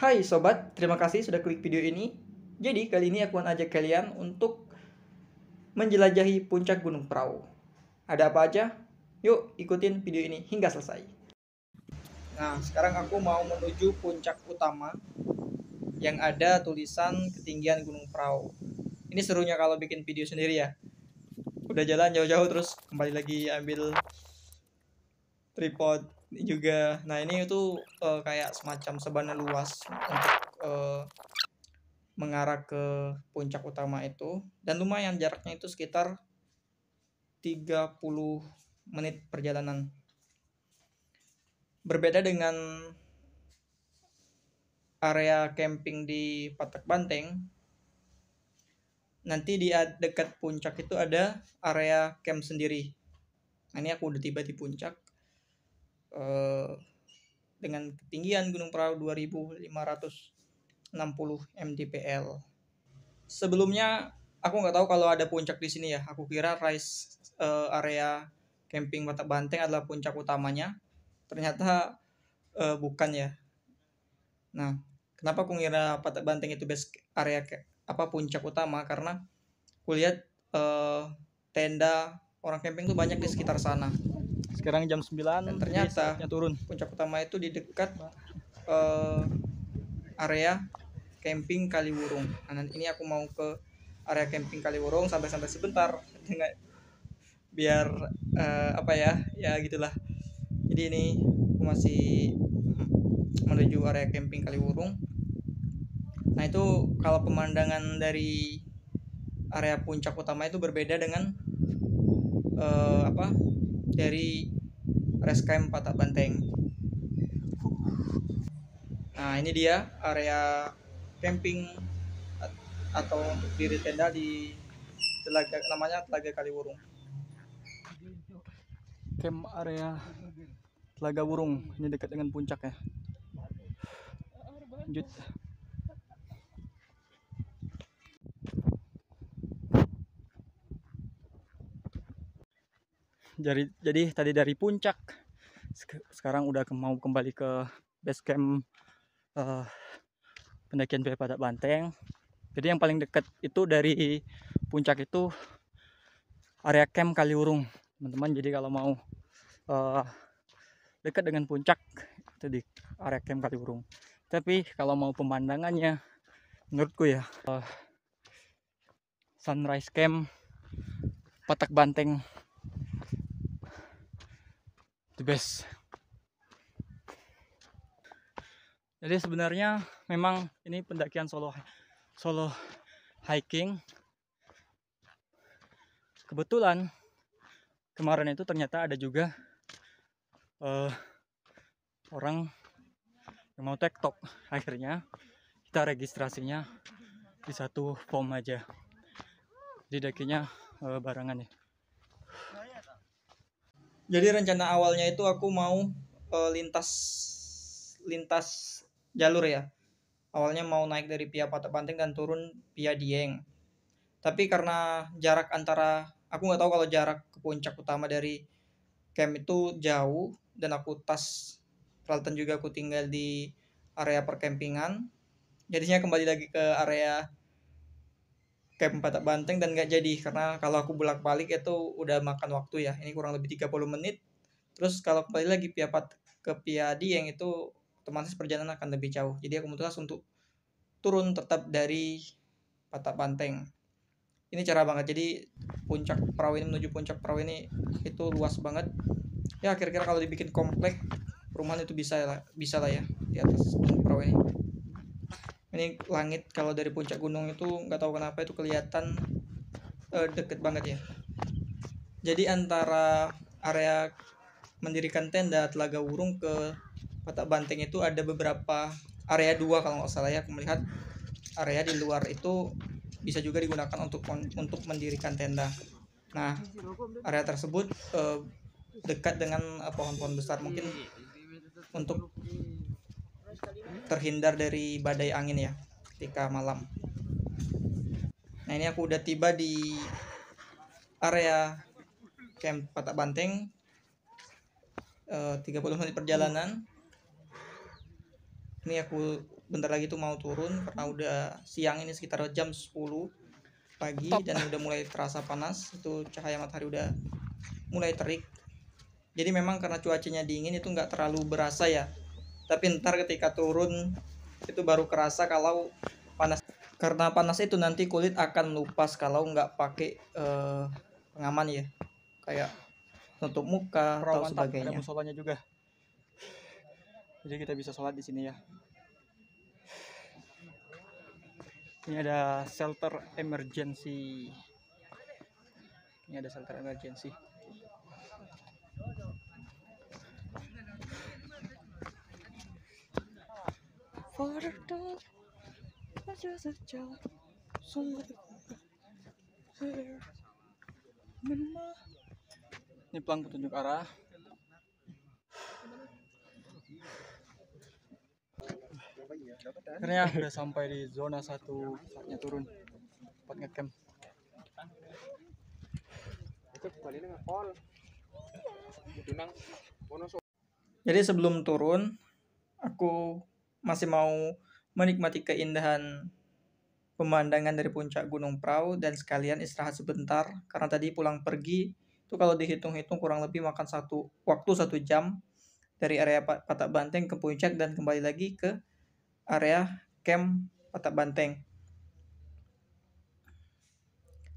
Hai sobat, terima kasih sudah klik video ini. Jadi kali ini aku akan ajak kalian untuk menjelajahi puncak Gunung Prau. Ada apa aja? Yuk ikutin video ini hingga selesai. Nah, sekarang aku mau menuju puncak utama yang ada tulisan ketinggian Gunung Prau. Ini serunya kalau bikin video sendiri ya. Udah jalan jauh-jauh terus kembali lagi ambil tripod juga. Nah, ini itu kayak semacam sabana luas untuk mengarah ke puncak utama itu, dan lumayan jaraknya itu sekitar 30 menit perjalanan. Berbeda dengan area camping di Patak Banteng, nanti di dekat puncak itu ada area camp sendiri. Nah, ini aku udah tiba di puncak dengan ketinggian Gunung Prau 2560 mdpl. Sebelumnya aku nggak tahu kalau ada puncak di sini ya. Aku kira area camping Patak Banteng adalah puncak utamanya. Ternyata bukan ya. Nah, kenapa aku ngira Patak Banteng itu base area puncak utama? Karena aku lihat tenda orang camping tuh banyak di sekitar sana. Sekarang jam 9 dan ternyata turun. Puncak utama itu di dekat area camping Kaliwurung. Nah, nanti ini aku mau ke area camping Kaliwurung sampai sebentar dengan biar ya gitulah. Jadi ini aku masih menuju area camping Kaliwurung. Nah, itu kalau pemandangan dari area puncak utama itu berbeda dengan dari Rescamp Patak Banteng. Nah, ini dia area camping atau untuk diri tenda di namanya Telaga Kaliwurung. Camp area Telaga Wurung, ini dekat dengan puncak ya. Lanjut. Jadi tadi dari puncak, sekarang udah mau kembali ke base camp pendakian Patak Banteng. Jadi yang paling dekat itu dari puncak itu area camp Kaliwurung, teman-teman. Jadi kalau mau dekat dengan puncak itu di area camp Kaliwurung. Tapi kalau mau pemandangannya, menurutku ya sunrise camp Patak Banteng the best. Jadi sebenarnya memang ini pendakian solo hiking. Kebetulan kemarin itu ternyata ada juga orang yang mau tektok. Akhirnya kita registrasinya di satu form aja. Jadi dakinya barengan ya. Jadi rencana awalnya itu aku mau lintas jalur ya. Awalnya mau naik dari via Patak Banteng dan turun via Dieng. Tapi karena jarak antara, aku nggak tahu kalau jarak ke puncak utama dari camp itu jauh, dan aku tas peralatan juga aku tinggal di area perkempingan. Jadinya kembali lagi ke area camp Patak Banteng dan nggak jadi, karena kalau aku bolak-balik itu udah makan waktu ya. Ini kurang lebih 30 menit. Terus kalau kembali lagi ke via Dieng itu otomatis perjalanan akan lebih jauh. Jadi aku memutuskan untuk turun tetap dari Patak Banteng. Ini cerah banget. Jadi puncak perahu ini menuju puncak perahu ini itu luas banget. Ya kira-kira kalau dibikin komplek perumahan itu bisa lah ya di atas perahu ini. Ini langit kalau dari puncak gunung itu nggak tahu kenapa itu kelihatan deket banget ya. Jadi antara area mendirikan tenda Telaga Wurung ke Patak Banteng itu ada beberapa area 2 kalau nggak salah ya. Aku melihat area di luar itu bisa juga digunakan untuk mendirikan tenda. Nah, area tersebut dekat dengan pohon-pohon besar, mungkin untuk terhindar dari badai angin ya ketika malam. Nah, ini aku udah tiba di area camp Patak Banteng. 30 menit perjalanan. Ini aku bentar lagi tuh mau turun karena udah siang, ini sekitar jam 10 pagi dan udah mulai terasa panas. Itu cahaya matahari udah mulai terik. Jadi memang karena cuacanya dingin itu nggak terlalu berasa ya. Tapi ntar ketika turun itu baru kerasa kalau panas. Karena panas itu nanti kulit akan lupas kalau nggak pakai pengaman ya. Kayak tutup muka atau Mantap, ada sebagainya. musolanya juga. Jadi kita bisa sholat di sini ya. Ini ada shelter emergency. Ini ada shelter emergency. Ini pelang petunjuk arah. Akhirnya udah sampai di zona 1, saatnya turun tempat ngecamp. Jadi sebelum turun aku masih mau menikmati keindahan pemandangan dari puncak Gunung Prau dan sekalian istirahat sebentar karena tadi pulang pergi itu kalau dihitung-hitung kurang lebih makan waktu 1 jam dari area Patak Banteng ke puncak dan kembali lagi ke area camp Patak Banteng.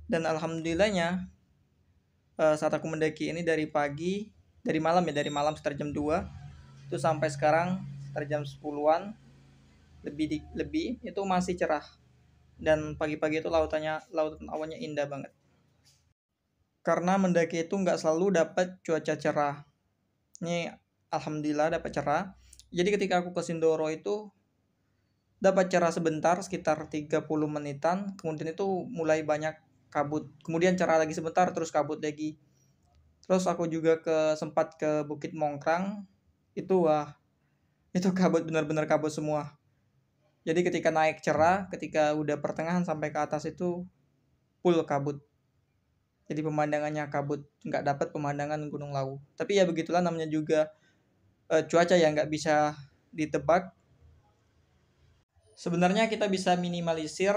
Dan alhamdulillahnya saat aku mendaki ini dari malam sekitar jam 2 itu sampai sekarang sekitar jam 10-an lebih itu masih cerah. Dan pagi-pagi itu lautan awannya indah banget. Karena mendaki itu nggak selalu dapat cuaca cerah. Ini alhamdulillah dapat cerah. Jadi ketika aku ke Sindoro itu dapat cerah sebentar sekitar 30 menitan, kemudian itu mulai banyak kabut. Kemudian cerah lagi sebentar terus kabut lagi. Terus aku juga sempat ke Bukit Mongkrang. Itu kabut, benar-benar kabut semua. Jadi ketika naik cerah, ketika udah pertengahan sampai ke atas itu full kabut. Jadi pemandangannya kabut, nggak dapat pemandangan Gunung Lawu. Tapi ya begitulah namanya juga cuaca yang nggak bisa ditebak. Sebenarnya kita bisa minimalisir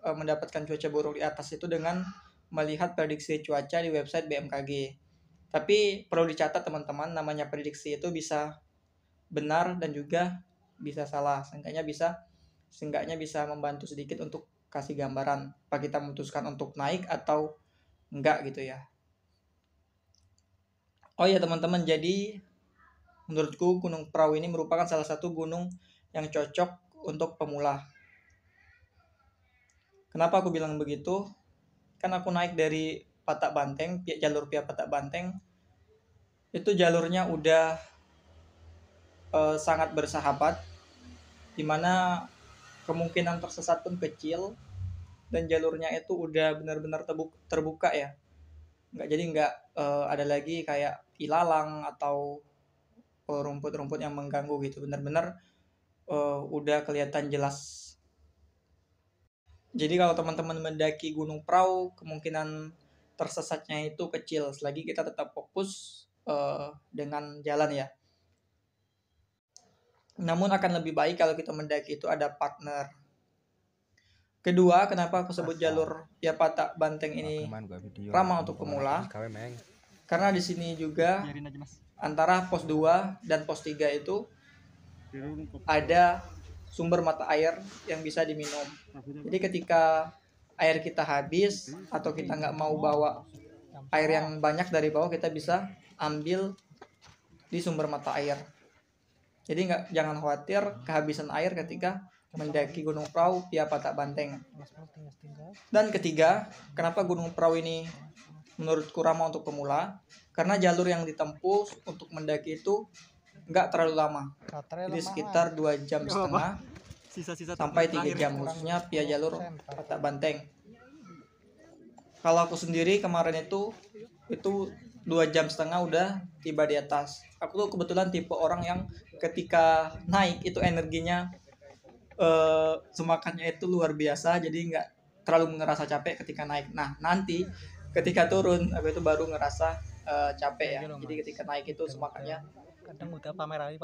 mendapatkan cuaca buruk di atas itu dengan melihat prediksi cuaca di website BMKG. Tapi perlu dicatat teman-teman, namanya prediksi itu bisa benar dan juga bisa salah. Seenggaknya bisa membantu sedikit untuk kasih gambaran apa kita memutuskan untuk naik atau enggak gitu ya. Oh ya teman-teman, jadi menurutku Gunung Prau ini merupakan salah satu gunung yang cocok untuk pemula. Kenapa aku bilang begitu? Kan aku naik dari Patak Banteng, jalur via Patak Banteng. Itu jalurnya udah sangat bersahabat, dimana kemungkinan tersesat pun kecil dan jalurnya itu udah benar-benar terbuka ya. Nggak ada lagi kayak ilalang atau rumput-rumput yang mengganggu gitu. Benar-benar udah kelihatan jelas. Jadi kalau teman-teman mendaki Gunung Prau, kemungkinan tersesatnya itu kecil selagi kita tetap fokus dengan jalan ya. Namun akan lebih baik kalau kita mendaki itu ada partner. Kedua, kenapa aku sebut jalur ya Patak Banteng ini ramah untuk pemula? Karena di sini juga antara pos 2 dan pos 3 itu ada sumber mata air yang bisa diminum. Jadi ketika air kita habis atau kita nggak mau bawa air yang banyak dari bawah, kita bisa ambil di sumber mata air. Jadi jangan khawatir kehabisan air ketika mendaki Gunung Prau via Patak Banteng. Dan ketiga, kenapa Gunung Prau ini menurutku ramah untuk pemula? Karena jalur yang ditempuh untuk mendaki itu nggak terlalu lama. Jadi sekitar 2,5 jam sampai 3 jam khususnya via jalur Patak Banteng. Kalau aku sendiri kemarin itu 2,5 jam udah tiba di atas. Aku tuh kebetulan tipe orang yang ketika naik itu energinya semangatnya itu luar biasa, jadi nggak terlalu ngerasa capek ketika naik. Nah nanti ketika turun aku itu baru ngerasa capek ya. Jadi ketika naik itu semangatnya kadang udah pamer aja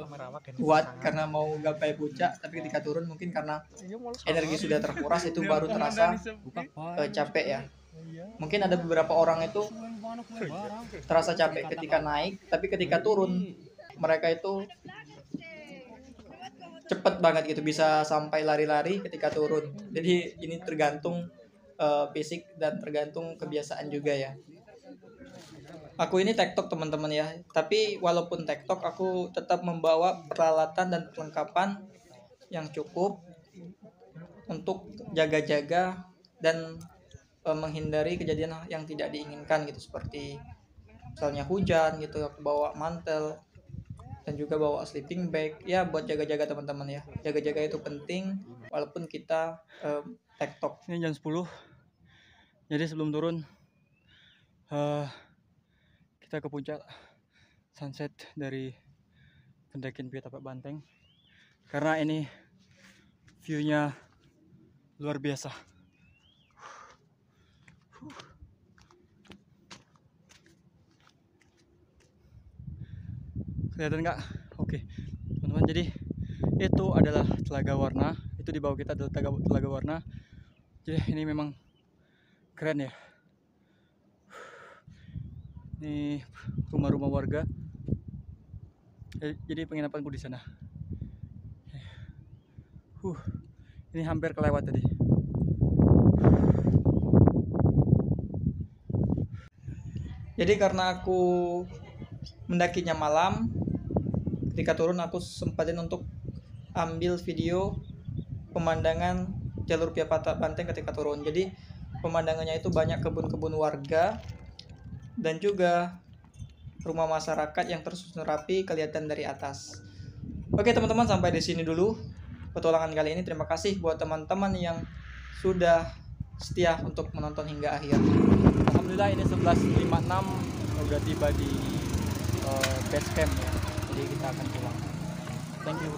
pamer awak kuat karena mau gapai puncak, tapi ketika turun mungkin karena energi sudah terkuras itu baru terasa capek ya. Mungkin ada beberapa orang itu terasa capek ketika naik, tapi ketika turun mereka itu cepet banget gitu, bisa sampai lari-lari ketika turun. Jadi ini tergantung fisik dan tergantung kebiasaan juga ya. Aku ini tektok teman-teman ya, tapi walaupun tektok aku tetap membawa peralatan dan perlengkapan yang cukup untuk jaga-jaga dan menghindari kejadian yang tidak diinginkan gitu, seperti misalnya hujan gitu. Aku bawa mantel dan juga bawa sleeping bag ya buat jaga-jaga teman-teman ya. Jaga-jaga itu penting walaupun kita tektok. Ini jam 10. Jadi sebelum turun kita ke puncak sunset dari pendakian Via Tapak Banteng, karena ini view-nya luar biasa. Kelihatan nggak? Oke teman-teman, jadi itu adalah Telaga Warna. Itu di bawah kita adalah Telaga Warna. Jadi ini memang keren ya. Ini rumah-rumah warga. Jadi penginapanku di sana. Ini hampir kelewat tadi. Jadi karena aku mendakinya malam, ketika turun aku sempatin untuk ambil video pemandangan jalur Via Tapak Banteng ketika turun. Jadi pemandangannya itu banyak kebun-kebun warga dan juga rumah masyarakat yang tersusun rapi kelihatan dari atas. Oke teman-teman, sampai di sini dulu petualangan kali ini. Terima kasih buat teman-teman yang sudah setia untuk menonton hingga akhir. Alhamdulillah ini 11.56 udah tiba di base camp ya. Jadi kita akan pulang. Thank you.